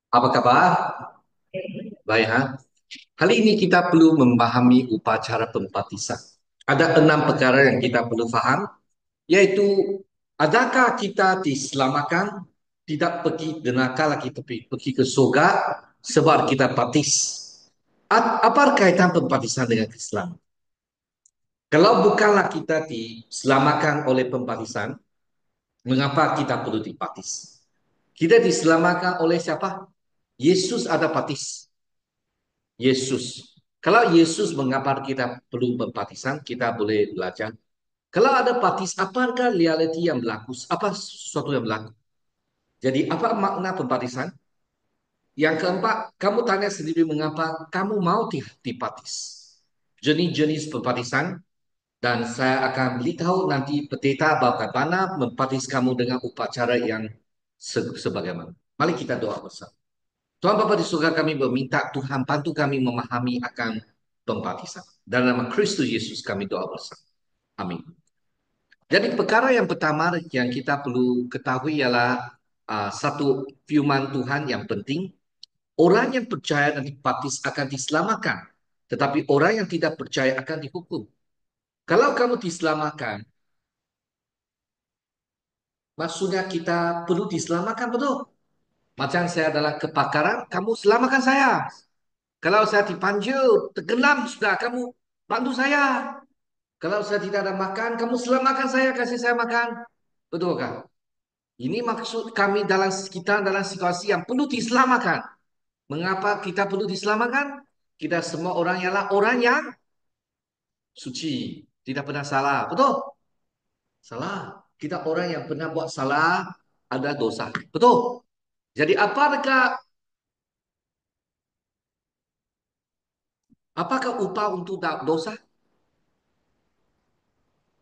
Apa kabar? Baik, ha? Kali ini kita perlu memahami upacara pembaptisan. Ada 6 perkara yang kita perlu faham, yaitu adakah kita diselamatkan, tidak pergi ke neraka lagi, tapi pergi ke surga sebab kita baptis. Apa kaitan pembaptisan dengan Islam? Kalau bukanlah kita diselamatkan oleh pembaptisan, mengapa kita perlu dibaptis? Kita diselamatkan oleh siapa? Yesus ada baptis. Yesus. Kalau Yesus mengabar kita perlu berbaptisan, kita boleh belajar. Kalau ada baptis, apakah realiti yang berlaku? Apa sesuatu yang berlaku? Jadi, apa makna pembaptisan? Yang keempat, kamu tanya sendiri mengapa kamu mau dibaptis. Jenis-jenis pembaptisan, dan saya akan beritahu nanti pendeta bagaimana membaptis kamu dengan upacara yang sebagaimana. Mari kita doa bersama. Tuhan Bapa di surga, kami meminta Tuhan bantu kami memahami akan pembaptisan. Dalam nama Kristus Yesus kami doa bersama. Amin. Jadi perkara yang pertama yang kita perlu ketahui ialah satu firman Tuhan yang penting. Orang yang percaya dan dibaptis akan diselamatkan. Tetapi orang yang tidak percaya akan dihukum. Kalau kamu diselamatkan, maksudnya kita perlu diselamatkan, betul? Macam saya adalah kebakaran, kamu selamatkan saya. Kalau saya dipanggil, tenggelam sudah, kamu bantu saya. Kalau saya tidak ada makan, kamu selamatkan saya, kasih saya makan. Betul kan? Ini maksud kami dalam kita dalam situasi yang perlu diselamatkan. Mengapa kita perlu diselamatkan? Kita semua orang ialah orang yang suci, tidak pernah salah. Betul? Salah. Kita orang yang pernah buat salah, ada dosa. Betul? Jadi apakah upah untuk dosa?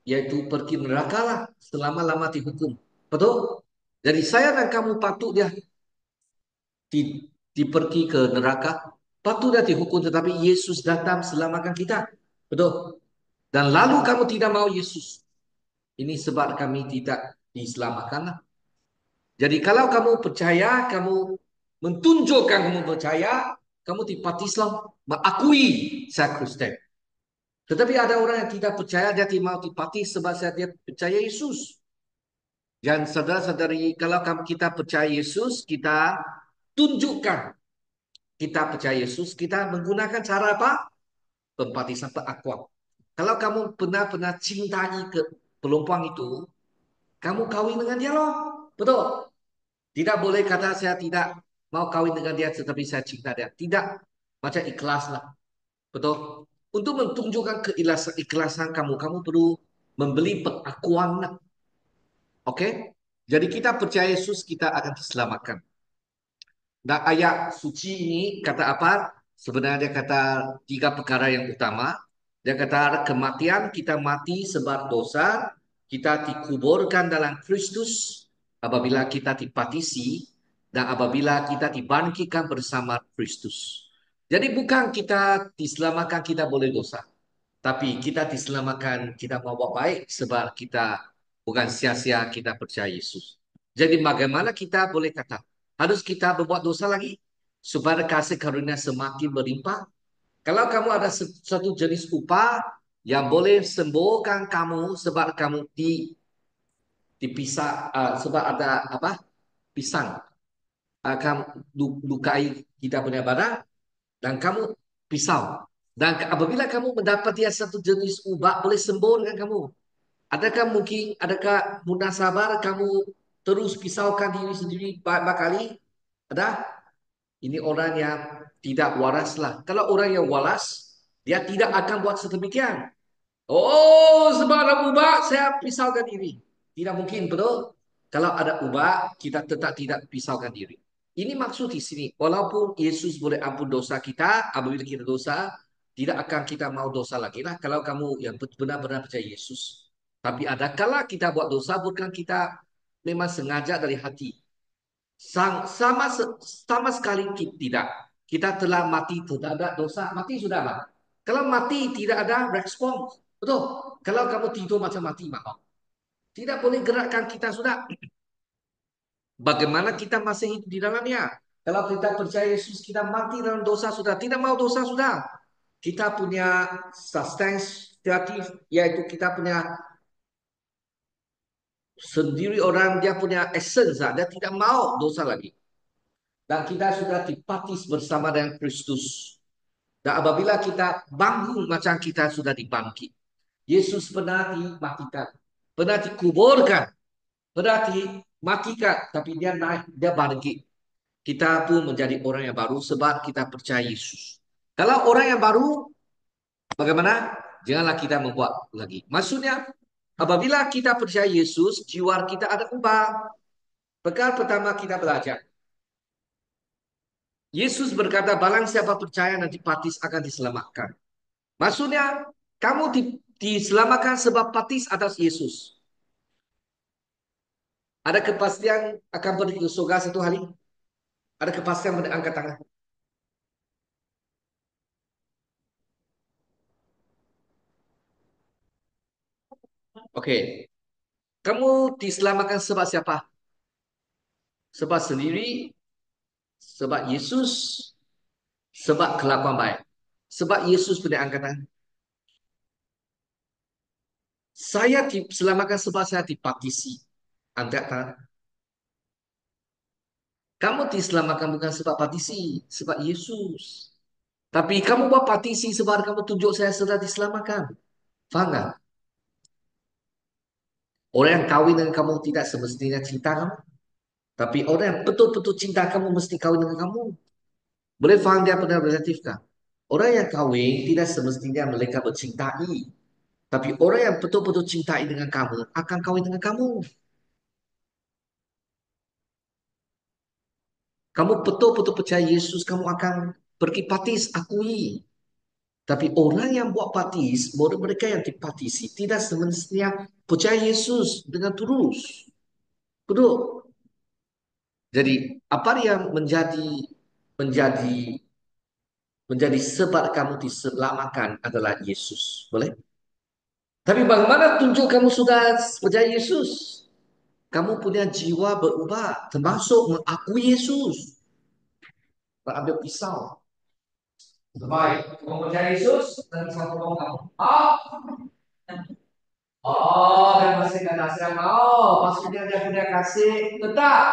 Yaitu pergi neraka lah selama-lama dihukum. Betul? Jadi saya dan kamu patut dia dipergi ke neraka, patut dia dihukum, tetapi Yesus datang selamatkan kita. Betul? Dan lalu kamu tidak mau Yesus. Ini sebab kami tidak diselamatkan. Jadi kalau kamu percaya, kamu menunjukkan kamu percaya, kamu dibaptislah, mengakui saya Kristen. Tetapi ada orang yang tidak percaya, dia tidak mau dibaptis sebab dia percaya Yesus. Dan saudara-saudari, kalau kita percaya Yesus, kita tunjukkan kita percaya Yesus, kita menggunakan cara apa? Pembaptisan pengakuan. Kalau kamu benar-benar cintai ke perempuan itu, kamu kawin dengan dia loh. Betul? Tidak boleh kata saya tidak mau kawin dengan dia, tetapi saya cinta dia. Tidak. Macam ikhlas lah. Betul? Untuk menunjukkan keikhlasan kamu, kamu perlu membeli pengakuan. Oke? Jadi kita percaya Yesus, kita akan diselamatkan. Dan ayat suci ini kata apa? Sebenarnya dia kata 3 perkara yang utama. Dia kata kematian, kita mati sebab dosa, kita dikuburkan dalam Kristus apabila kita dibaptisi, dan apabila kita dibangkitkan bersama Kristus. Jadi bukan kita diselamatkan kita boleh dosa, tapi kita diselamatkan kita mau buat baik sebab kita bukan sia-sia kita percaya Yesus. Jadi bagaimana kita boleh kata harus kita berbuat dosa lagi supaya kasih karunia semakin berlimpah? Kalau kamu ada satu jenis upah yang boleh sembuhkan kamu sebab kamu dipisah, sebab ada apa? Pisang akan lukai kita punya badan dan kamu pisau. Dan apabila kamu mendapat dia satu jenis ubat boleh sembuh dengan kamu. Adakah mungkin, adakah munasabah kamu terus pisaukan diri sendiri banyak kali? Ada? Ini orang yang tidak waras lah. Kalau orang yang waras, dia tidak akan buat sedemikian. Oh, sebab ada ubat, saya pisaukan diri. Tidak mungkin, betul? Kalau ada ubat, kita tetap tidak pisaukan diri. Ini maksud di sini. Walaupun Yesus boleh ampun dosa kita, apabila kita dosa, tidak akan kita mau dosa lagi lah. Kalau kamu yang benar-benar percaya Yesus. Tapi ada kala kita buat dosa, bukan kita memang sengaja dari hati. Sama, sama sekali tidak. Kita telah mati, tidak ada dosa. Mati sudah lah. Kalau mati tidak ada respon. Betul. Kalau kamu tidur macam mati, maka tidak boleh gerakkan kita sudah. Bagaimana kita masih hidup di dalamnya? Kalau kita percaya Yesus, kita mati dalam dosa sudah. Tidak mau dosa sudah. Kita punya substance kreatif, yaitu kita punya sendiri orang, dia punya essence. Dia tidak mau dosa lagi. Dan kita sudah dipatis bersama dengan Kristus. Dan apabila kita bangun, macam kita sudah dibangkit. Yesus pernah dimatikan, pernah dikuburkan, pernah dimatikan, tapi dia naik, dia bangkit. Kita pun menjadi orang yang baru sebab kita percaya Yesus. Kalau orang yang baru, bagaimana? Janganlah kita membuat lagi. Maksudnya, apabila kita percaya Yesus, jiwa kita ada ubah. Perkara pertama kita belajar. Yesus berkata, barang siapa percaya nanti patis akan diselamatkan. Maksudnya, kamu diselamatkan sebab patis atas Yesus. Ada kepastian akan pergi ke surga satu hari? Ada kepastian pada angkat tangan? Oke. Kamu diselamatkan sebab siapa? Sebab sendiri, sebab Yesus, sebab kelakuan baik. Sebab Yesus punya angkatan. Saya diselamatkan sebab saya dipatisi. Angkat tangan. Kamu diselamatkan bukan sebab patisi, sebab Yesus. Tapi kamu buat patisi sebab kamu tunjuk saya sudah diselamatkan. Faham tak? Orang yang kahwin dengan kamu tidak semestinya cinta kamu. Tapi orang yang betul-betul cinta kamu mesti kahwin dengan kamu. Boleh faham dia pernah relatif kah? Orang yang kahwin tidak semestinya mereka bercintai. Tapi orang yang betul-betul cintai dengan kamu akan kahwin dengan kamu. Kamu betul-betul percaya Yesus, kamu akan pergi patis, akui. Tapi orang yang buat patis, mereka yang dipatisi, tidak semestinya percaya Yesus dengan tulus. Betul. Jadi, apa yang menjadi menjadi sebab kamu diselamatkan adalah Yesus. Boleh? Tapi bagaimana tunjuk kamu sudah percaya Yesus? Kamu punya jiwa berubah, termasuk mengakui Yesus. Ambil pisau. Baik, kamu percaya Yesus, dan saya tolong kamu. Oh, dan masih kata saya mau, maksudnya dia punya kasih tetap.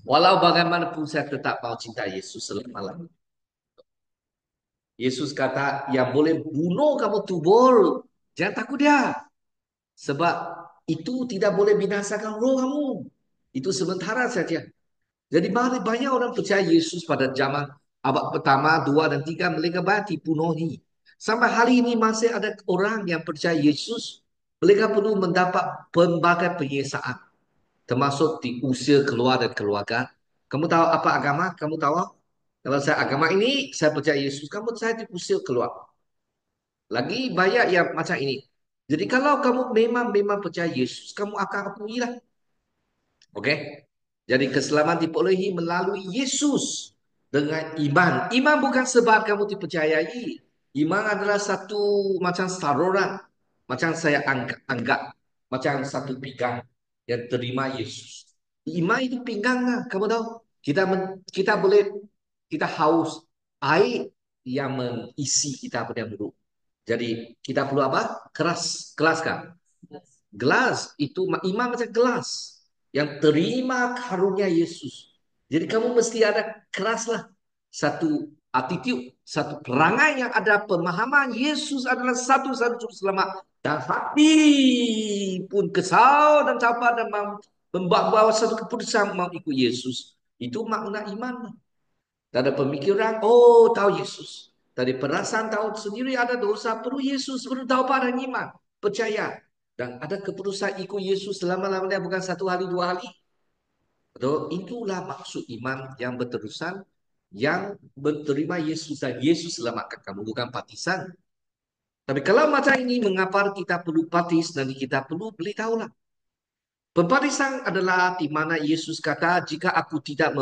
Walau bagaimanapun saya tetap mau cinta Yesus selama-lamanya. Yesus kata, yang boleh bunuh kamu tubur, jangan takut dia. Sebab itu tidak boleh binasakan roh kamu. Itu sementara saja. Jadi banyak orang percaya Yesus pada zaman abad pertama, dua, dan tiga mereka banyak dibunuhi. Sampai hari ini masih ada orang yang percaya Yesus. Mereka perlu mendapat pelbagai penyiksaan. Termasuk diusir keluar dari keluarga. Kamu tahu apa agama? Kamu tahu? Kalau saya agama ini, saya percaya Yesus. Saya diusir keluar. Lagi banyak yang macam ini. Jadi kalau kamu memang percaya Yesus, kamu akan akuilah. Okey? Jadi keselamatan diperolehi melalui Yesus dengan iman. Iman bukan sebab kamu dipercayai. Iman adalah satu macam saluran. Macam saya anggap. Macam satu pinggang yang terima Yesus. Iman itu pinggang lah. Kamu tahu? Kita boleh, kita haus air yang mengisi kita punya mulut. Jadi kita perlu apa? Keras kan? Gelas itu iman macam gelas yang terima karunia Yesus. Jadi kamu mesti ada keraslah satu attitude, satu perangai yang ada pemahaman Yesus adalah satu-satu juru selamat dan hati pun kesal dan capar dan membawa satu keputusan mau ikut Yesus. Itu makna iman. Tak ada pemikiran, oh tahu Yesus. Tadi perasaan tahu sendiri ada dosa, perlu Yesus, perlu tahu pada iman, percaya. Dan ada keputusan ikut Yesus selama-lamanya bukan satu hari, dua hari. Betul? Itulah maksud iman yang berterusan, yang menerima Yesus dan Yesus selamatkan kamu, bukan partisan. Tapi kalau macam ini, mengapa kita perlu partis, nanti kita perlu beritahu lah. Pembaptisan adalah di mana Yesus kata, jika aku tidak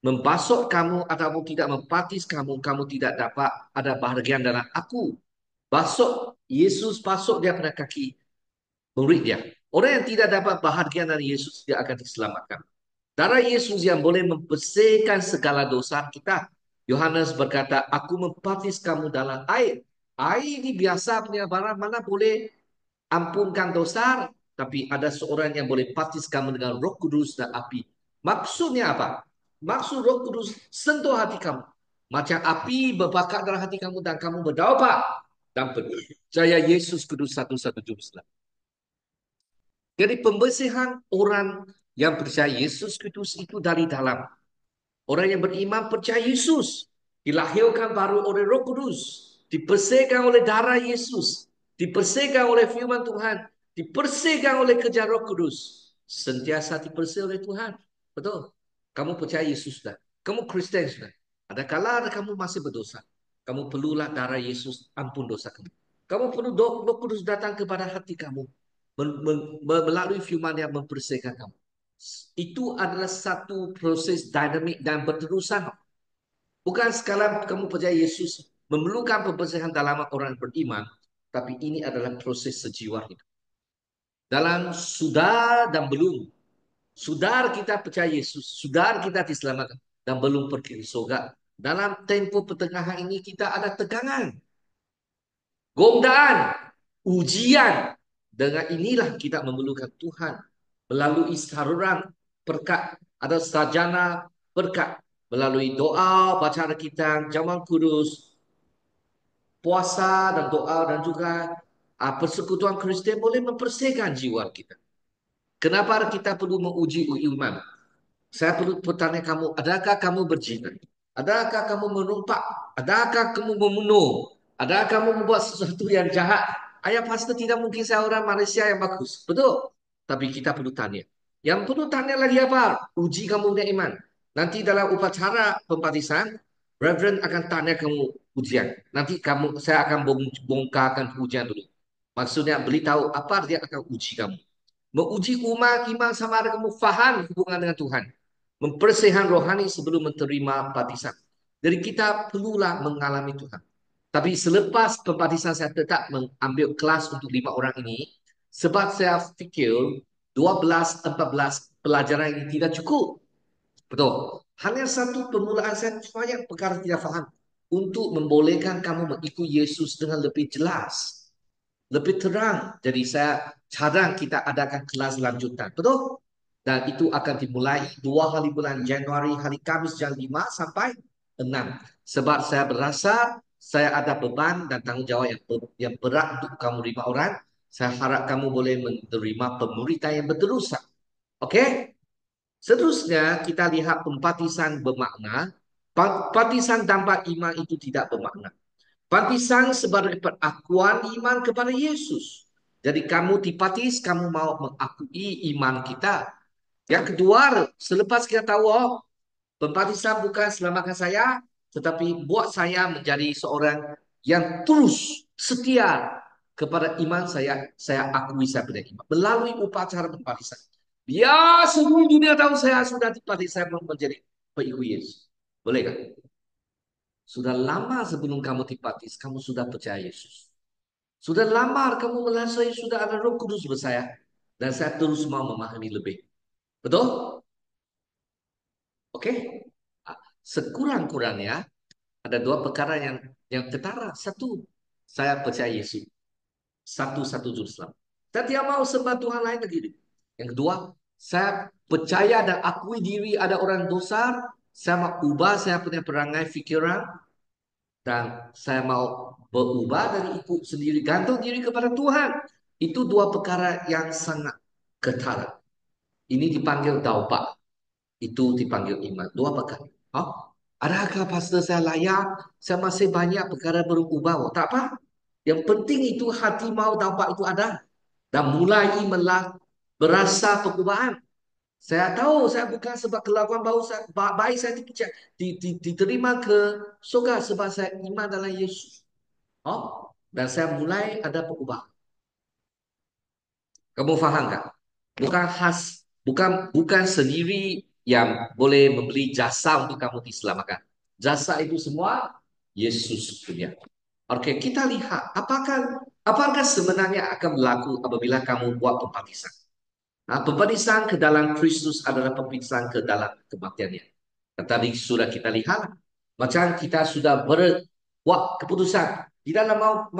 membasuh kamu ataupun tidak membaptis kamu, kamu tidak dapat ada bahagian dalam aku. Basuh, Yesus basuh dia pada kaki murid dia. Orang yang tidak dapat bahagian dari Yesus, dia akan diselamatkan. Darah Yesus yang boleh membersihkan segala dosa kita. Yohanes berkata, aku membaptis kamu dalam air. Air ini biasa punya barang, mana boleh ampunkan dosa. Tapi ada seorang yang boleh baptis kamu dengan Roh Kudus dan api. Maksudnya apa? Maksud Roh Kudus sentuh hati kamu. Macam api berbakar dalam hati kamu dan kamu berdaupak. Dan percaya Yesus Kudus satu-satu juru selamat. Jadi pembersihan orang yang percaya Yesus Kristus itu dari dalam. Orang yang beriman percaya Yesus. Dilahirkan baru oleh Roh Kudus. Dibersihkan oleh darah Yesus. Dibersihkan oleh firman Tuhan. Dibersihkan oleh kerja Roh Kudus. Sentiasa dibersih oleh Tuhan. Betul. Kamu percaya Yesus sudah. Kamu Kristen sudah. Ada kala kamu masih berdosa. Kamu perlulah darah Yesus ampun dosa kamu. Kamu perlu Roh Kudus datang kepada hati kamu. Melalui firman yang membersihkan kamu. Itu adalah satu proses dinamik dan berterusan. Bukan sekali kamu percaya Yesus memerlukan pembersihan dalam orang beriman, tapi ini adalah proses sejiwa hidup. Dalam sudah dan belum, sudah kita percaya Yesus, sudah kita diselamatkan dan belum pergi ke surga. Dalam tempo pertengahan ini kita ada tegangan, godaan, ujian. Dengan inilah kita memerlukan Tuhan melalui saluran berkat atau sarjana berkat melalui doa, bacaan kita, jamal kudus, puasa dan doa dan juga persekutuan Kristen boleh membersihkan jiwa kita. Kenapa kita perlu menguji iman? Saya perlu bertanya kamu, adakah kamu berzina? Adakah kamu menumpak? Adakah kamu membunuh? Adakah kamu membuat sesuatu yang jahat? Ayah pasti tidak mungkin saya orang Malaysia yang bagus. Betul? Tapi kita perlu tanya. Yang perlu tanya lagi apa? Uji kamu punya iman. Nanti dalam upacara pembaptisan, Reverend akan tanya kamu ujian. Nanti saya akan bongkarkan ujian dulu. Maksudnya beritahu apa dia akan uji kamu. Menguji umat iman sama ada kamu faham hubungan dengan Tuhan. Mempersihan rohani sebelum menerima baptisan. Jadi kita perlulah mengalami Tuhan. Tapi selepas pembaptisan saya tetap mengambil kelas untuk 5 orang ini. Sebab saya fikir 12, 14 pelajaran ini tidak cukup. Betul. Hanya satu permulaan saya banyak perkara tidak faham. Untuk membolehkan kamu mengikuti Yesus dengan lebih jelas. Lebih terang. Jadi saya cadang kita adakan kelas lanjutan. Betul? Dan itu akan dimulai 2 hari bulan Januari, hari Kamis jam 5 sampai 6. Sebab saya berasa saya ada beban dan tanggungjawab yang berat untuk kamu 5 orang. Saya harap kamu boleh menerima pemuritan yang berterusan. Oke? Seterusnya kita lihat pembaptisan bermakna. Baptisan tanpa iman itu tidak bermakna. Baptisan sebagai pengakuan iman kepada Yesus. Jadi kamu dibaptis, kamu mau mengakui iman kita. Yang kedua, selepas kita tahu, oh, pembaptisan bukan selamatkan saya, tetapi buat saya menjadi seorang yang terus setia kepada iman saya akui saya punya iman. Melalui upacara pembaptisan. Biar seluruh dunia tahu saya sudah dibaptis, saya menjadi pengikut Yesus. Boleh kan? Sudah lama sebelum kamu dibaptis, kamu sudah percaya Yesus. Sudah lama kamu merasa sudah ada Roh Kudus bersaya. Dan saya terus mau memahami lebih. Betul? Oke? Ah, sekurang-kurangnya ada 2 perkara yang ketara. Satu, saya percaya Yesus. Satu-satu juru selamat. Saya tidak mau sembah Tuhan lain lagi. Yang kedua, saya percaya dan akui diri ada orang dosa. Saya mau ubah saya punya perangai fikiran. Dan saya mau berubah dari ikut sendiri, gantung diri kepada Tuhan. Itu 2 perkara yang sangat ketara. Ini dipanggil taubat. Itu dipanggil iman. 2 perkara. Oh, adakah pastor saya layak? Saya masih banyak perkara berubah. Oh, tak apa. Yang penting itu hati mau taubat itu ada. Dan mulai berasa perubahan. Saya tahu saya bukan sebab kelakuan baik saya diterima ke surga sebab saya iman dalam Yesus. Oh, dan saya mulai ada perubahan. Kamu faham tak? Bukan sendiri yang boleh membeli jasa untuk kamu diselamatkan. Jasa itu semua Yesus punya. Oke, kita lihat apakah sebenarnya akan berlaku apabila kamu buat pembaptisan. Pembaptisan ke dalam Kristus adalah pembaptisan ke dalam kematiannya. Dan tadi sudah kita lihat, macam kita sudah berbuat keputusan. Tidaklah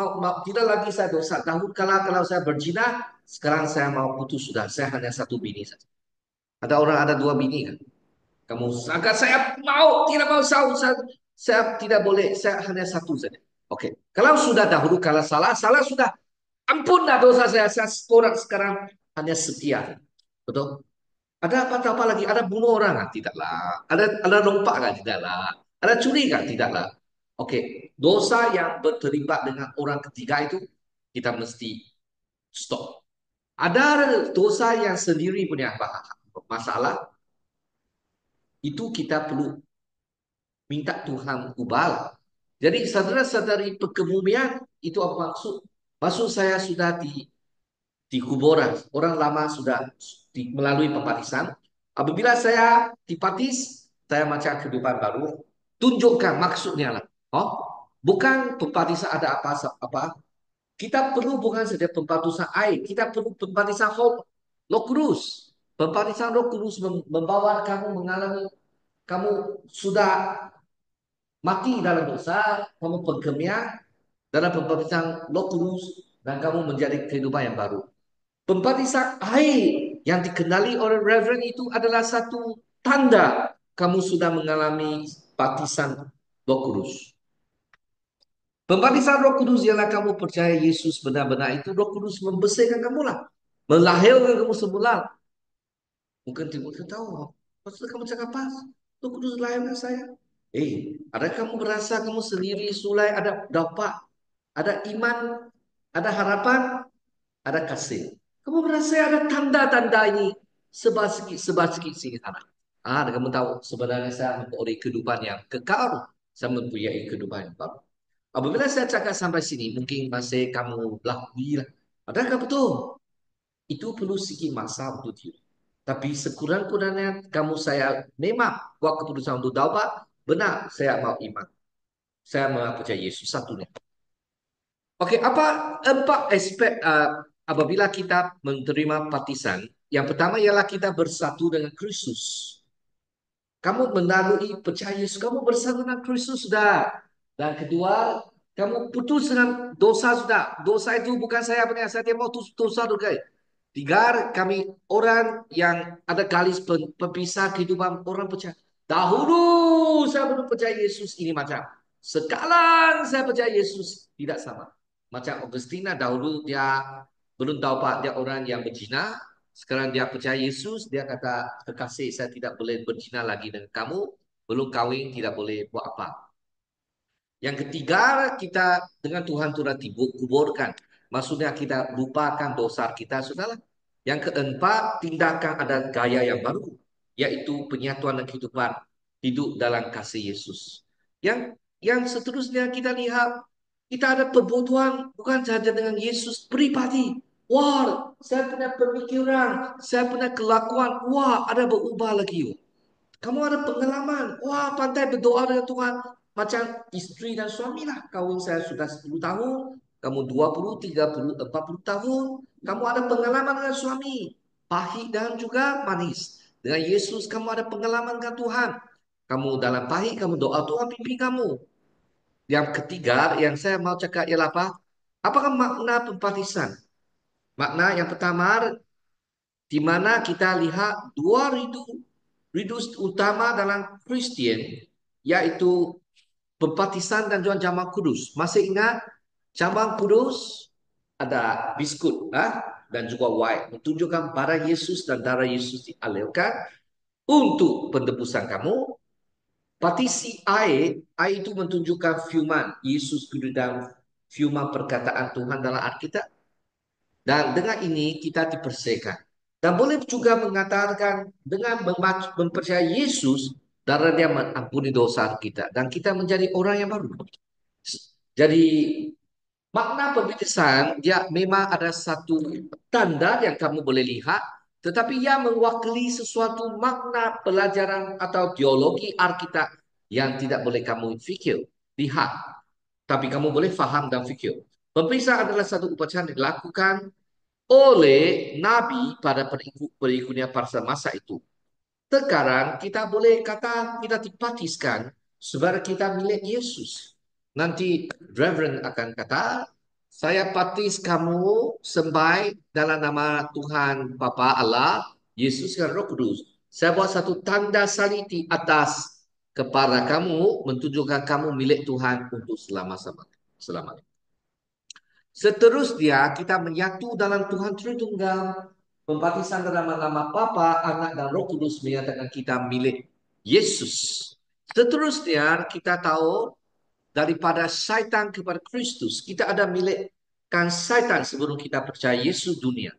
tidak lagi saya dosa. Dahulu kalau saya berzina, sekarang saya mau putus sudah. Saya hanya satu bini saja. Ada orang ada dua bini kan? Kamu sangat saya mau tidak mau saya tidak boleh. Saya hanya satu saja. Oke. Kalau sudah dahulu kalau salah sudah. Ampunlah dosa saya orang sekarang hanya setia. Betul? Ada apa lagi? Ada bunuh orang kan? Tidaklah. Ada lompat kan? Tidaklah. Ada curi kan? Tidaklah. Oke, dosa yang terlibat dengan orang ketiga itu kita mesti stop. Ada dosa yang sendiri punya masalah, itu kita perlu minta Tuhan ubah. Jadi saudara-saudari pekebumian itu apa maksud? Maksud saya sudah di kuburan. Orang lama sudah melalui pembaptisan. Apabila saya dibaptis, saya macam kehidupan baru. Tunjukkan maksudnya lah. Oh, bukan pembaptisan ada apa. Kita perlu bukan saja pembaptisan air. Kita perlu pembaptisan Roh Kudus. Pembaptisan Roh Kudus membawa kamu mengalami kamu sudah mati dalam dosa, kamu berkemiah dalam pembaptisan Roh Kudus dan kamu menjadi kehidupan yang baru. Pembaptisan air yang dikenali oleh Reverend itu adalah satu tanda kamu sudah mengalami baptisan Roh Kudus. Pembaptisan Roh Kudus ialah kamu percaya Yesus benar-benar itu Roh Kudus membersihkan kamu lah, melahirkan kamu semula. Mungkin timbul tahu, maksud kamu cakap apa? Roh Kudus lahirkan saya. Ada kamu berasa kamu sendiri sulai ada dapat, ada iman, ada harapan, ada kasih. Kamu merasa ada tanda-tanda ini sebab sikit sini sana. Dan kamu tahu sebenarnya saya mempunyai kehidupan yang kekal. Saya mempunyai kehidupan yang baru. Apabila saya cakap sampai sini, mungkin masih kamu lah. Adakah betul? Itu perlu sikit masa untuk diri. Tapi sekurang-kurangnya kamu saya memang buat keputusan untuk taubat, benar saya mau iman. Saya mau percaya Yesus satunya. Oke, apa empat aspek apabila kita menerima baptisan? Yang pertama ialah kita bersatu dengan Kristus. Kamu melalui percaya Yesus, kamu bersatu dengan Kristus sudah. Dan kedua, kamu putus dengan dosa sudah. Dosa itu bukan saya punya, saya tidak mau dosa juga. Tiga, kami orang yang ada garis pemisah kehidupan orang percaya. Dahulu saya belum percaya Yesus ini macam. Sekarang saya percaya Yesus tidak sama. Macam Augustina dahulu dia belum tahu pak dia orang yang berzina. Sekarang dia percaya Yesus, dia kata kekasih saya tidak boleh berzina lagi dengan kamu. Belum kahwin tidak boleh buat apa. Yang ketiga, kita dengan Tuhan sudah kuburkan. Maksudnya kita lupakan dosa kita, sudahlah. Yang keempat, tindakan ada gaya yang baru, yaitu penyatuan dan kehidupan hidup dalam kasih Yesus. Yang seterusnya kita lihat, kita ada perbuatan bukan saja dengan Yesus pribadi. Wah, saya pernah pemikiran, saya pernah kelakuan, wah ada berubah lagi. Kamu ada pengalaman. Wah, pandai berdoa dengan Tuhan. Macam istri dan suami lah. Kawin saya sudah 10 tahun. Kamu 20, 30, 40 tahun. Kamu ada pengalaman dengan suami. Pahit dan juga manis. Dengan Yesus kamu ada pengalaman dengan Tuhan. Kamu dalam pahit, kamu doa Tuhan pimpin kamu. Yang ketiga, yang saya mau cakap ialah apa? Apakah makna pembaptisan? Makna yang pertama, di mana kita lihat dua rindu utama dalam Kristen, yaitu pembaptisan dan juga jamaah kudus. Masih ingat jamaah kudus ada biskut dan juga wine menunjukkan darah Yesus dan darah Yesus dialirkan untuk pentebusan kamu. Baptisi air itu menunjukkan firman Yesus dan firman perkataan Tuhan dalam Alkitab. Dan dengan ini kita dibersihkan. Dan boleh juga mengatakan dengan mempercayai Yesus, darah dia mengampuni dosa kita. Dan kita menjadi orang yang baru. Jadi makna pembaptisan dia memang ada satu tanda yang kamu boleh lihat. Tetapi ia mewakili sesuatu makna pelajaran atau teologi Alkitab yang tidak boleh kamu fikir, lihat. Tapi kamu boleh faham dan fikir. Pembaptisan adalah satu upacara yang dilakukan oleh Nabi pada perikutnya pada masa itu. Sekarang kita boleh kata kita dipatiskan sebagai kita milik Yesus. Nanti Reverend akan kata, saya patis kamu sembah dalam nama Tuhan Bapa Allah, Yesus dan Roh Kudus. Saya buat satu tanda salib di atas kepala kamu, menunjukkan kamu milik Tuhan untuk selama-lamanya. Seterusnya kita menyatu dalam Tuhan Tritunggal. Pembaptisan dalam nama Bapa, Anak dan Roh Kudus menyatakan kita milik Yesus. Seterusnya kita tahu daripada syaitan kepada Kristus. Kita ada milikkan syaitan sebelum kita percaya Yesus dunia.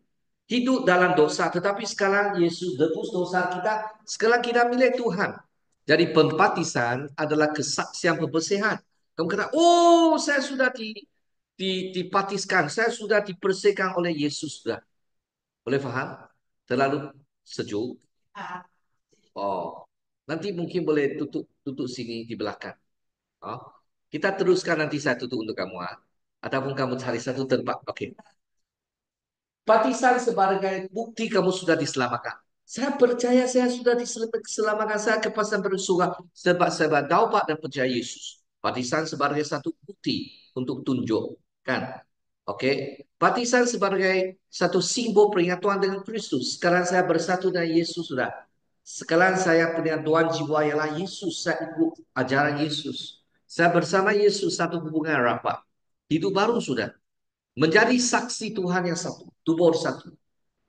Hidup dalam dosa, tetapi sekarang Yesus tebus dosa kita. Sekarang kita milik Tuhan. Jadi pembaptisan adalah kesaksian pembersihan. Kamu kata, oh saya sudah dipatiskan, saya sudah dibersihkan oleh Yesus sudah. Boleh faham? Terlalu sejuk. Oh, nanti mungkin boleh tutup sini di belakang. Oh, kita teruskan nanti saya tutup untuk kamu. Ataupun kamu cari satu tempat. Oke. Baptisan sebagai bukti kamu sudah diselamatkan. Saya percaya saya sudah diselamatkan. Saya kepastian bersuara sebab taubat dan percaya Yesus. Baptisan sebagai satu bukti untuk tunjukkan. Oke. Baptisan sebagai satu simbol peringatan dengan Kristus. Sekarang saya bersatu dengan Yesus sudah. Sekarang saya punya Tuhan jiwa ialah Yesus. Saya ikut ajaran Yesus. Saya bersama Yesus satu hubungan rapat. Hidup baru sudah. Menjadi saksi Tuhan yang satu, tubuh satu.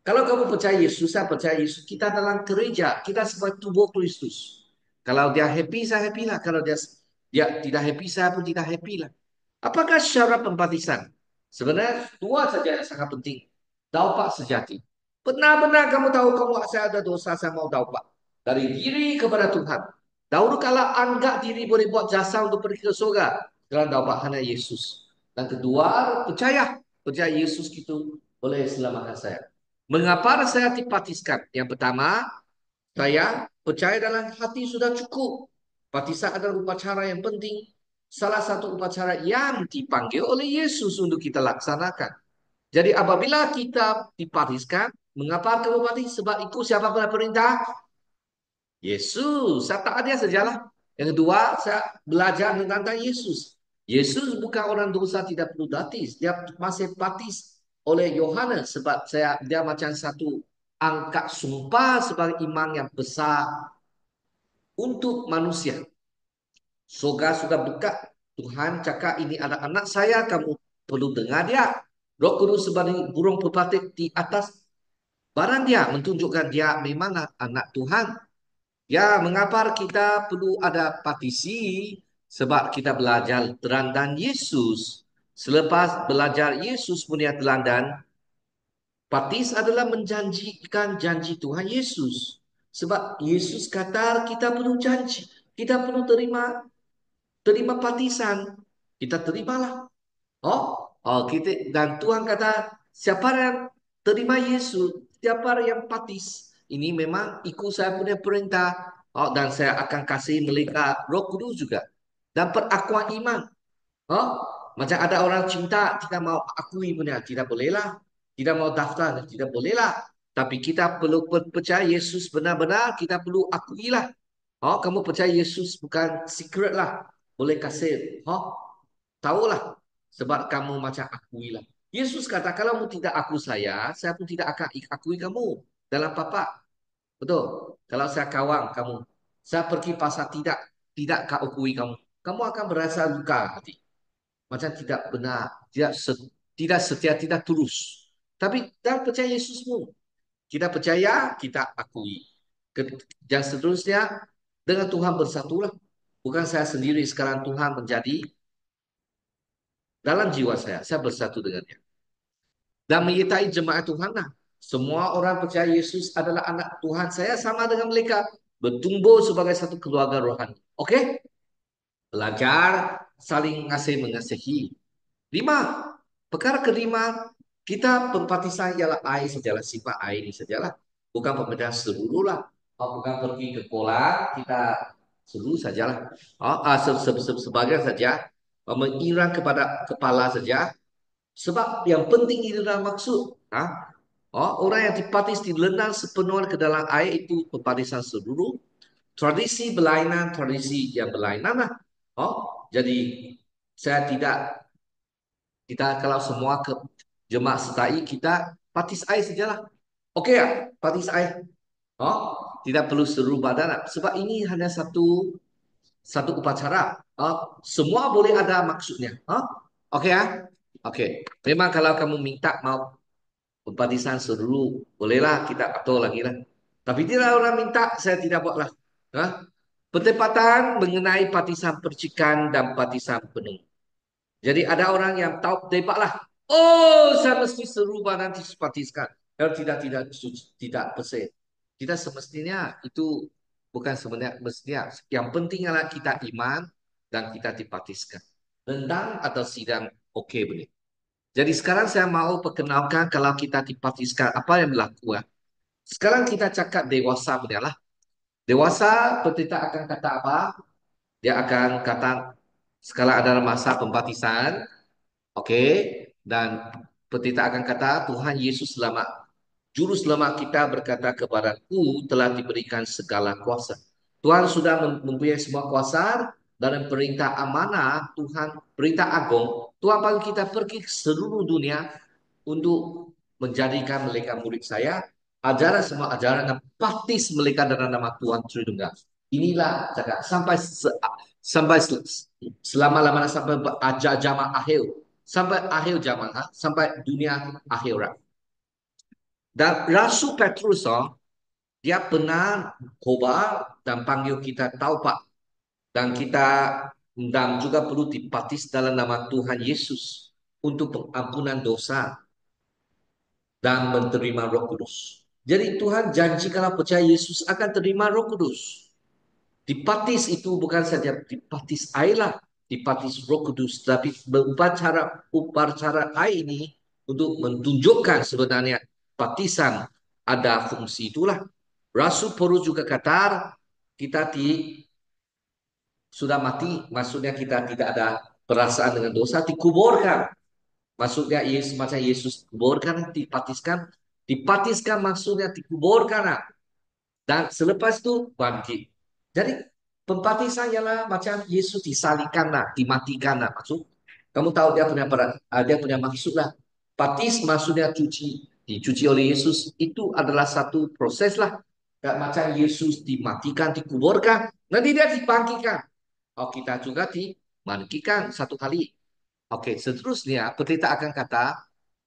Kalau kamu percaya Yesus, saya percaya Yesus. Kita dalam gereja, kita sebagai tubuh Kristus. Kalau dia happy, saya happy lah. Kalau dia tidak happy, saya pun tidak happy lah. Apakah syarat pembaptisan? Sebenarnya dua saja yang sangat penting. Taubat sejati. Benar-benar kamu tahu kamu saya ada dosa, saya mau taubat. Dari diri kepada Tuhan. Dahulu kalau anggap diri boleh buat jasa untuk pergi ke surga. Sekarang taubat hanya Yesus. Dan kedua, percaya. Percaya Yesus itu boleh selamatkan saya. Mengapa saya dipatiskan? Yang pertama, saya percaya dalam hati sudah cukup. Baptisan adalah upacara yang penting. Salah satu upacara yang dipanggil oleh Yesus untuk kita laksanakan. Jadi apabila kita dipatiskan, mengapa kamu baptis? Sebab ikut siapa perintah? Yesus. Saya taat dia sajalah. Yang kedua, saya belajar tentang Yesus. Yesus bukan orang dosa tidak perlu baptis. Dia masih baptis oleh Yohanes sebab dia macam satu angkat sumpah sebagai iman yang besar untuk manusia. Surga sudah buka. Tuhan cakap ini ada anak saya, kamu perlu dengar dia. Roh Kudus sebagai burung pepatik di atas barang dia menunjukkan dia memang anak Tuhan. Ya, mengapa kita perlu ada partisi? Sebab kita belajar teladan Yesus. Selepas belajar Yesus punya teladan, baptis adalah menjanjikan janji Tuhan Yesus. Sebab Yesus kata kita perlu janji. Kita perlu terima baptisan. Kita terimalah. Kita dan Tuhan kata siapa yang terima Yesus, siapa yang baptis, ini memang ikut saya punya perintah. Dan saya akan kasih mereka Roh Kudus juga dan perakuan iman. Oh, macam ada orang cinta tidak mau akui punya, tidak bolehlah. Tidak mau daftar, tidak bolehlah. Tapi kita perlu percaya Yesus benar-benar, kita perlu akuilah. Kamu percaya Yesus bukan secret lah. Boleh kasih. Tahulah. Sebab kamu macam akuilah. Yesus kata, kalau kamu tidak aku saya pun tidak akan akui kamu dalam papa. Betul. Kalau saya kawang kamu, saya pergi pasar tidak kau akui kamu. Kamu akan berasa luka hati. Macam tidak benar, tidak setia, tidak tulus. Tapi dalam percaya Yesusmu, kita percaya, kita akui. Dan seterusnya, dengan Tuhan bersatulah. Bukan saya sendiri sekarang Tuhan menjadi dalam jiwa saya bersatu dengannya. Dan menyertai jemaat Tuhan lah. Semua orang percaya Yesus adalah anak Tuhan. Saya sama dengan mereka. Bertumbuh sebagai satu keluarga rohani. Oke? Belajar saling mengasihi. 5. Perkara kelima, kita pembaptisan ialah air sajalah. Sifat air ini sajalah. Bukan pembaptisan seluruh lah. Bukan pergi ke kolam, kita seluruh sajalah. Sebagai saja. Mengirang kepada kepala saja. Sebab yang penting ini adalah maksud. Orang yang dibaptis dilendang sepenuhnya ke dalam air itu pembaptisan seluruh. Tradisi berlainan, tradisi yang berlainan lah. Jadi saya tidak, kita kalau semua ke jemaah sertai kita baptis air sajalah. Okey ya, baptis air. Tidak perlu seluruh badan lah. Sebab ini hanya satu upacara. Semua boleh ada maksudnya. Okey ya. Okey. Memang kalau kamu minta mau pembaptisan seluruh, bolehlah kita atur lagi lah. Tapi tidak orang minta, saya tidak buatlah. Ha? Pertepatan mengenai baptisan percikan dan baptisan penuh. Jadi ada orang yang tahu tebak lah. Oh, saya mesti serupa nanti baptiskan. Kalau tidak bersih. Tidak semestinya itu bukan sebenarnya mestinya. Yang penting adalah kita iman dan kita dibaptiskan. Rendang atau sidang okey boleh. Jadi sekarang saya mau perkenalkan kalau kita dibaptiskan apa yang berlaku. Sekarang kita cakap dewasa benar lah. Dewasa kita akan kata apa? Dia akan kata skala adalah masa pembaptisan. Okey, dan petita akan kata Tuhan Yesus selamat. Juru selamat kita berkata kepadaku telah diberikan segala kuasa. Tuhan sudah mempunyai semua kuasa dalam perintah amanah Tuhan, perintah agung. Tuhan panggil kita pergi ke seluruh dunia untuk menjadikan mereka murid saya. Ajaran semua ajaran dan baptis mereka dalam nama Tuhan Tridunggal. Inilah cakap sampai selama-lamanya sampai ajar zaman akhir, sampai akhir zaman, sampai dunia akhirat. Dan Rasul Petrus dia pernah khotbah dan panggil kita taubat dan kita dan juga perlu dibaptis dalam nama Tuhan Yesus untuk pengampunan dosa dan menerima Roh Kudus. Jadi Tuhan janji kalau percaya Yesus akan terima Roh Kudus. Dibaptis itu bukan saja dibaptis air lah, dibaptis Roh Kudus, tapi upacara air ini untuk menunjukkan sebenarnya baptisan ada fungsi itulah. Rasul Paulus juga kata kita sudah mati, maksudnya kita tidak ada perasaan dengan dosa, dikuburkan. Maksudnya Yesus macam Yesus dikuburkan, dibaptiskan maksudnya dikuburkan. Dan selepas itu bangkit. Jadi pembaptisan ialah macam Yesus disalibkan lah, dimatikan lah. Maksud, kamu tahu dia punya maksud lah. Baptis maksudnya dicuci oleh Yesus. Itu adalah satu proses lah. Dan macam Yesus dimatikan, dikuburkan. Nanti dia dibangkitkan. Kita juga dimatikan satu kali. Seterusnya pendeta akan kata,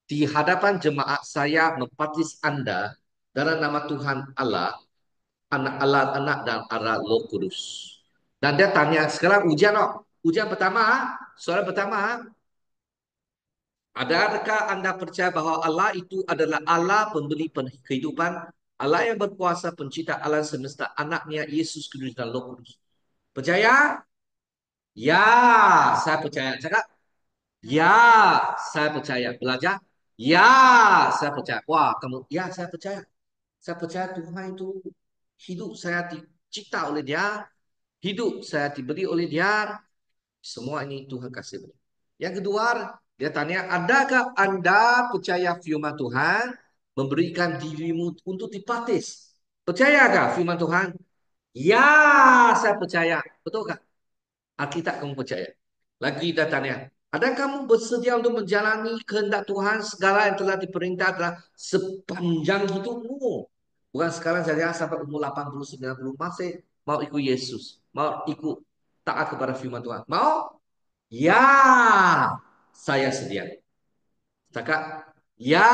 di hadapan jemaat saya membaptis Anda dalam nama Tuhan Allah, anak Allah, anak dan arah Roh Kudus. Dan dia tanya sekarang ujian Ujian pertama, soalan pertama, adakah anda percaya bahawa Allah itu adalah Allah pemberi kehidupan, Allah yang berkuasa pencipta alam semesta, anaknya Yesus Kristus dan Roh Kudus? Percaya? Ya, saya percaya. Cakap, ya, saya percaya. Belajar? Ya, saya percaya. Wah, kamu, ya, saya percaya. Saya percaya Tuhan itu hidup saya dicipta oleh Dia, hidup saya diberi oleh Dia. Semua ini Tuhan kasih beri. Yang kedua, dia tanya, adakah anda percaya firman Tuhan memberikan dirimu untuk dibaptis? Percayakah firman Tuhan? Ya, saya percaya. Betul kah? Alkitab kamu percaya. Lagi dia tanya, adakah kamu bersedia untuk menjalani kehendak Tuhan segala yang telah diperintah adalah sepanjang hidupmu? Bukan sekarang saja sampai umur 80, 90 masih mau ikut Yesus. Mau ikut taat kepada firman Tuhan. Mau? Ya, saya sedia. Cakap, ya,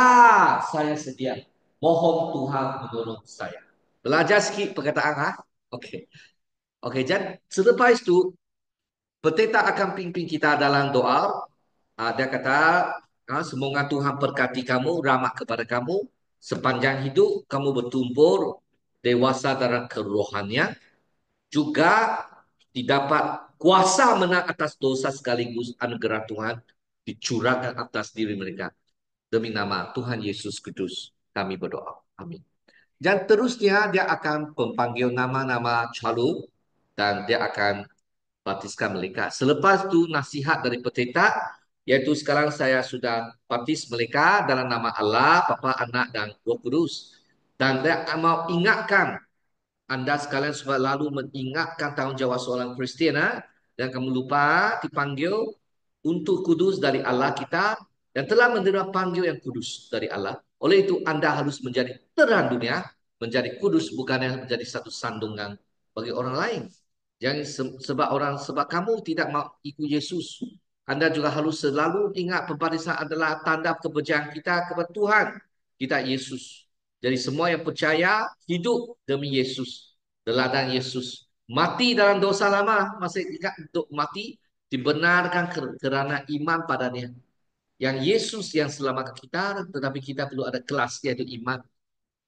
saya sedia. Mohon Tuhan menolong saya. Belajar sikit perkataan, Okey. Okey, jadi selepas itu Pendeta akan pimpin kita dalam doa. Dia kata, semoga Tuhan berkati kamu, ramah kepada kamu. Sepanjang hidup, kamu bertumbuh dewasa dalam kerohanian. Juga didapat kuasa menang atas dosa sekaligus anugerah Tuhan dicurahkan atas diri mereka. Demi nama Tuhan Yesus Kristus, kami berdoa. Amin. Dan terusnya dia akan memanggil nama-nama calon dan dia akan baptiskan mereka. Selepas itu nasihat dari pendeta Yaitu sekarang saya sudah baptis mereka dalam nama Allah, Bapa, Anak, dan Roh Kudus. Dan saya mau ingatkan anda sekalian selalu mengingatkan tanggungjawab seorang Kristian, dan kamu lupa dipanggil untuk kudus dari Allah kita dan telah menerima panggil yang kudus dari Allah. Oleh itu Anda harus menjadi terang dunia, menjadi kudus bukannya menjadi satu sandungan bagi orang lain. Jangan sebab kamu tidak mau ikut Yesus. Anda juga harus selalu ingat pembaptisan adalah tanda kepercayaan kita kepada Tuhan kita Yesus. Jadi semua yang percaya hidup demi Yesus, teladan Yesus. Mati dalam dosa lama, masih ingat untuk mati dibenarkan kerana iman padanya. Yang Yesus yang selamatkan kita, tetapi kita perlu ada kelas yaitu iman.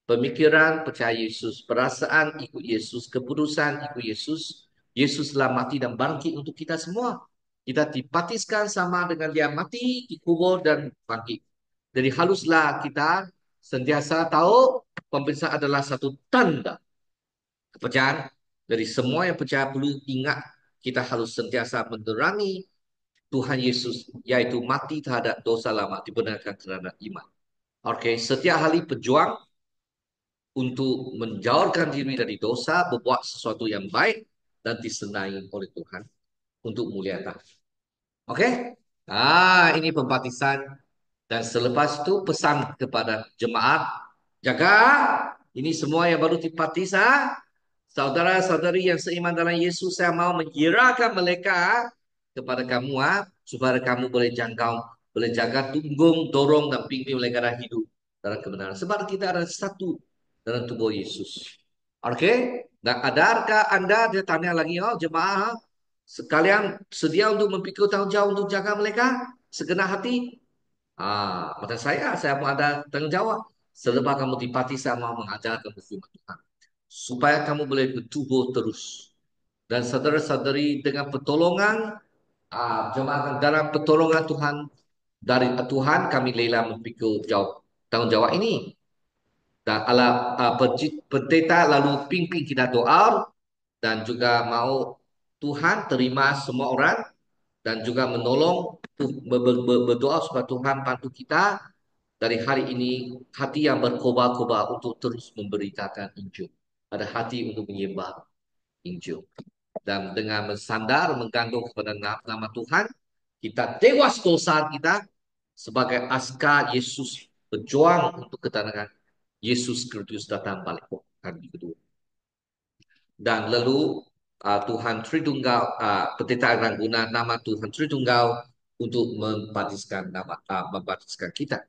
Pemikiran percaya Yesus, perasaan ikut Yesus, keputusan ikut Yesus. Yesus telah mati dan bangkit untuk kita semua. Kita dibaptiskan sama dengan dia mati, dikubur dan bangkit. Jadi haruslah kita sentiasa tahu pemeriksaan adalah satu tanda kepercayaan. Dari semua yang percaya perlu ingat kita harus sentiasa menerangi Tuhan Yesus, yaitu mati terhadap dosa lama dibenarkan kerana iman. Okey, setiap hari berjuang untuk menjauhkan diri dari dosa, berbuat sesuatu yang baik dan disenangi oleh Tuhan untuk mulia Tuhan. Okey? Ini pembaptisan dan selepas itu pesan kepada jemaat, jaga ini semua yang baru dibaptis, saudara-saudari yang seiman dalam Yesus, saya mau menyerahkan mereka kepada kamu, supaya kamu boleh jangkau, boleh jaga, tunggung, dorong dan pimpin mereka dalam hidup dalam kebenaran. Sebab kita ada satu dalam tubuh Yesus. Oke? Dan adakah Anda, dia tanya lagi, jemaah, sekalian sedia untuk memikul tanggungjawab untuk jaga mereka segenap hati? Pada saya pun ada tanggungjawab. Selepas kamu dibaptis, saya mau mengajarkan firman Tuhan supaya kamu boleh bertumbuh terus. Dan saudara-saudari, dengan pertolongan jemaah, dalam pertolongan Tuhan, dari Tuhan kami rela memikul tanggungjawab ini. Dan Allah pendeta lalu pimpin kita doa dan juga mau Tuhan terima semua orang dan juga menolong berdoa supaya Tuhan bantu kita dari hari ini hati yang berkobar-kobar untuk terus memberitakan Injil. Ada hati untuk menyembah Injil. Dan dengan bersandar menggantung kepada nama Tuhan, kita tewas dosa kita sebagai askar Yesus berjuang untuk ketenangan. Yesus Kristus datang balik kali kedua. Dan lalu Tuhan Tritunggal, pendeta akan guna nama Tuhan Tritunggal untuk membaptiskan kita.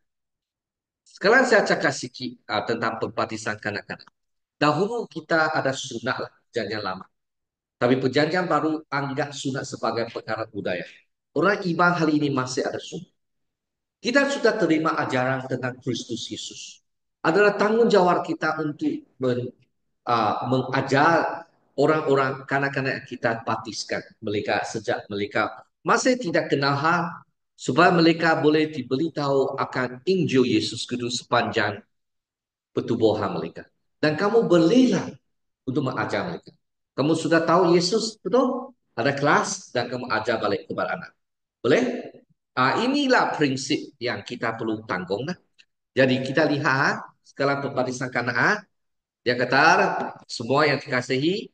Sekarang saya cakap sikit tentang pembaptisan kanak-kanak. Dahulu kita ada sunat lah, perjanjian lama. Tapi perjanjian baru anggap sunat sebagai perkara budaya. Orang iman hari ini masih ada sunat. Kita sudah terima ajaran tentang Kristus Yesus. Adalah tanggungjawab kita untuk mengajar orang-orang kanak-kanak yang kita baptiskan mereka sejak mereka masih tidak kenal hal, supaya mereka boleh diberitahu akan Injil Yesus Kristus sepanjang pertubuhan mereka. Dan kamu berlelah untuk mengajar mereka. Kamu sudah tahu Yesus, betul? Ada kelas dan kamu ajar balik kepada anak. Boleh? Inilah prinsip yang kita perlu tanggung. Jadi kita lihat sekarang pembaptisan kanak, dia kata semua yang dikasihi,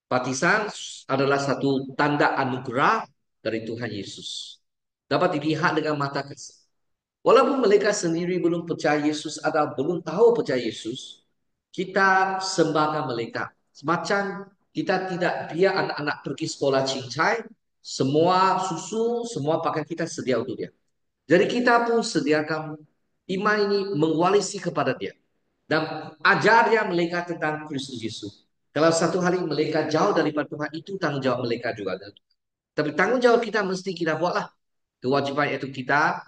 baptisan adalah satu tanda anugerah dari Tuhan Yesus. Dapat dilihat dengan mata kasih. Walaupun mereka sendiri belum percaya Yesus atau belum tahu percaya Yesus, kita sembahkan mereka. Semacam kita tidak biar anak-anak pergi sekolah cincai, semua susu, semua pakaian kita sedia untuk dia. Jadi kita pun sediakan iman ini mengwarisi kepada dia. Dan ajar dia mereka tentang Kristus Yesus. Kalau satu hari mereka jauh daripada Tuhan, itu tanggungjawab mereka juga. Tapi tanggungjawab kita mesti kita buatlah. Kewajiban itu kita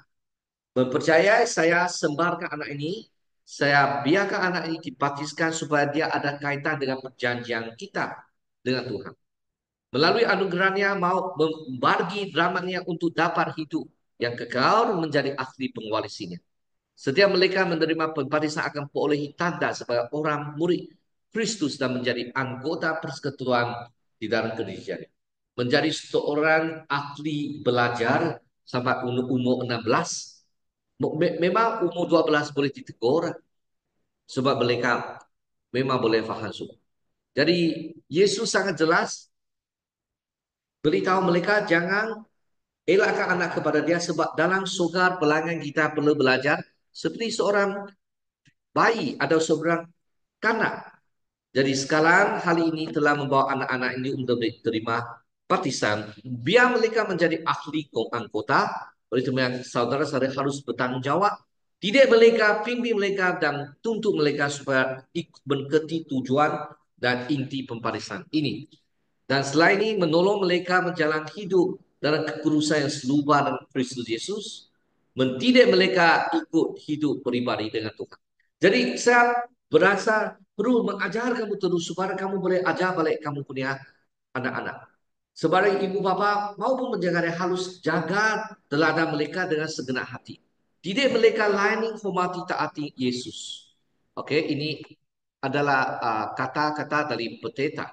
mempercayai, saya sembarkan anak ini, saya biarkan anak ini dibaptiskan supaya dia ada kaitan dengan perjanjian kita dengan Tuhan. Melalui anugerahnya mau membagi dramanya untuk dapat hidup yang kekal menjadi ahli pengwarisinya. Setiap mereka menerima pembaptisan akan perolehi tanda sebagai orang murid Kristus dan menjadi anggota persekutuan di dalam gereja. Menjadi seorang ahli belajar sampai umur 16. Memang umur 12 boleh ditegur sebab mereka memang boleh faham semua. Jadi Yesus sangat jelas beritahu mereka jangan elakkan anak kepada dia sebab dalam sogar pelanggan kita perlu belajar seperti seorang bayi atau seorang kanak. Jadi sekarang hari ini telah membawa anak-anak ini untuk diterima baptisan. Biar mereka menjadi ahli anggota. Oleh itu saudara-saudara harus bertanggung jawab. Tidak mereka, pimpin mereka dan tuntut mereka supaya ikut mengikuti tujuan dan inti pembaptisan ini. Dan selain ini menolong mereka menjalani hidup dalam kekudusan yang serupa dengan Kristus Yesus. Mendidik mereka ikut hidup pribadi dengan Tuhan. Jadi saya berasa perlu mengajar kamu terus supaya kamu boleh ajar balik kamu punya anak-anak. Sebagai ibu bapa maupun menjaga harus jaga teladan mereka dengan segenap hati. Didik mereka layani hormati taati Yesus. Okey, ini adalah kata-kata dari peteta.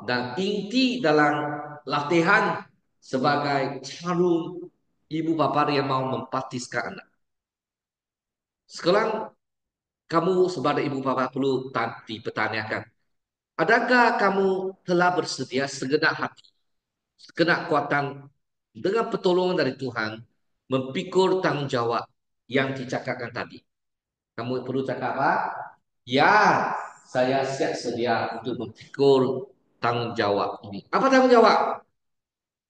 Dan inti dalam latihan sebagai calon ibu bapa yang mau membaptiskan anak. Sekarang kamu sebagai ibu bapa perlu dipertanyakan. Adakah kamu telah bersedia segenap hati, segenap kuatan dengan pertolongan dari Tuhan memikul tanggungjawab yang dicakapkan tadi? Kamu perlu cakap apa? Ya, saya siap sedia untuk memikul tanggungjawab ini. Apa tanggungjawab?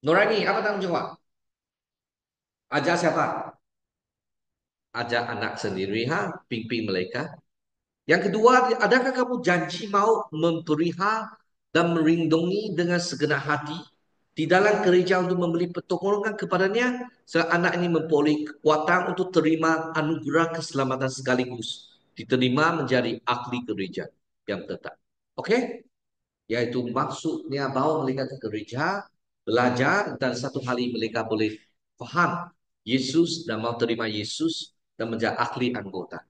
Norani, apa tanggungjawab? Ajar siapa? Ajar anak sendiri, pimpin mereka. Yang kedua, adakah kamu janji mau memberi dan melindungi dengan segenap hati di dalam gereja untuk memberi pertolongan kepadanya sehingga anak ini memperoleh kekuatan untuk terima anugerah keselamatan sekaligus diterima menjadi ahli gereja yang tetap. Okey? Yaitu maksudnya bawa mereka ke gereja, belajar dan satu hari mereka boleh faham Yesus dan mau terima Yesus dan menjadi ahli anggota.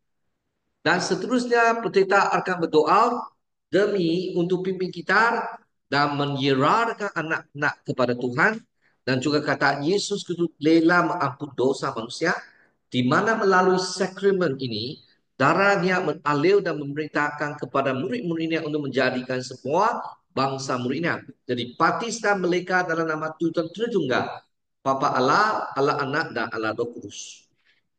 Dan seterusnya pendeta akan berdoa demi untuk pimpin kita dan menyerahkan anak-anak kepada Tuhan dan juga kata Yesus itu rela mengampuni dosa manusia di mana melalui sakramen ini darahnya mengalir dan memerintahkan kepada murid-muridnya untuk menjadikan semua bangsa muridnya. Jadi baptiskan mereka dalam nama Tuhan Tritunggal, Bapa Allah, Allah Anak dan Allah Roh Kudus.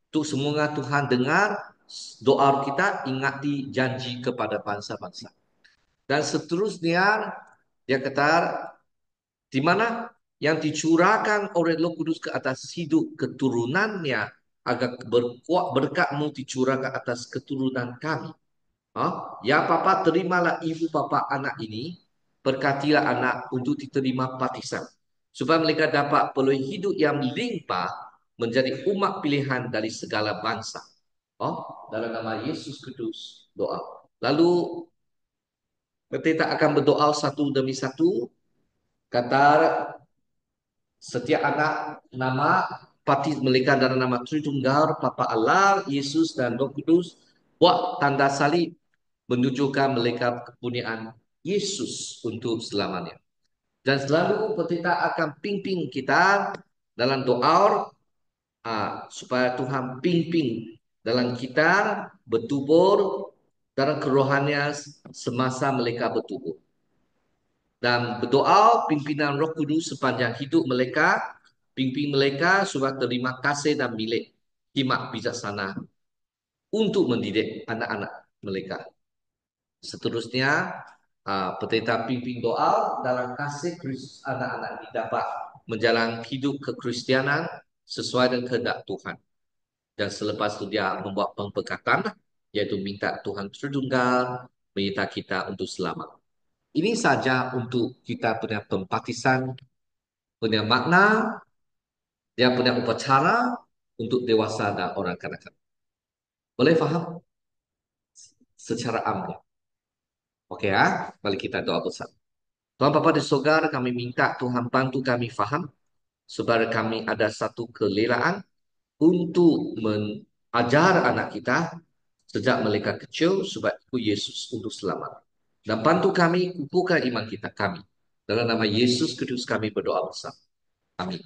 Untuk semoga Tuhan dengar doa kita, ingati janji kepada bangsa-bangsa. Dan seterusnya dia kata di mana yang dicurahkan oleh Roh Kudus ke atas hidup keturunannya agar berkatmu dicurahkan atas keturunan kami. Ya Bapa, terimalah ibu bapa anak ini, berkatilah anak untuk diterima baptisan supaya mereka dapat peroleh hidup yang limpah menjadi umat pilihan dari segala bangsa. Dalam nama Yesus Kristus doa. Lalu kita akan berdoa satu demi satu. Kata setiap anak nama pati mereka dalam nama Tritunggal, Bapa Allah, Yesus dan Roh Kudus buat tanda salib menunjukkan mereka kepunyaan Yesus untuk selamanya. Dan selalu kita akan pimpin kita dalam doa supaya Tuhan pimpin dalam kita bertubur dalam kerohanian semasa mereka bertubur. Dan berdoa pimpinan Roh Kudus sepanjang hidup mereka, pimpin mereka supaya terima kasih dan milik hikmat bijaksana untuk mendidik anak-anak mereka. Seterusnya, pendeta pimpin doa dalam kasih Kristus anak-anak ini dapat menjalani hidup kekristianan sesuai dengan kehendak Tuhan. Dan selepas itu dia membuat pemberkatan, yaitu minta Tuhan Tritunggal menyertai kita untuk selamat. Ini saja untuk kita punya pembaptisan, punya makna, dia punya upacara untuk dewasa dan orang kanak-kanak. Boleh faham secara amnya? Oke ya, mari kita doa bersama. Tuhan Bapa di surga, kami minta Tuhan bantu kami faham supaya kami ada satu kelelaan untuk mengajar anak kita sejak mereka kecil supaya ikut Yesus untuk selamat. Dan bantu kami kukuhkan iman kita kami. Dalam nama Yesus Kristus kami berdoa bersama. Amin.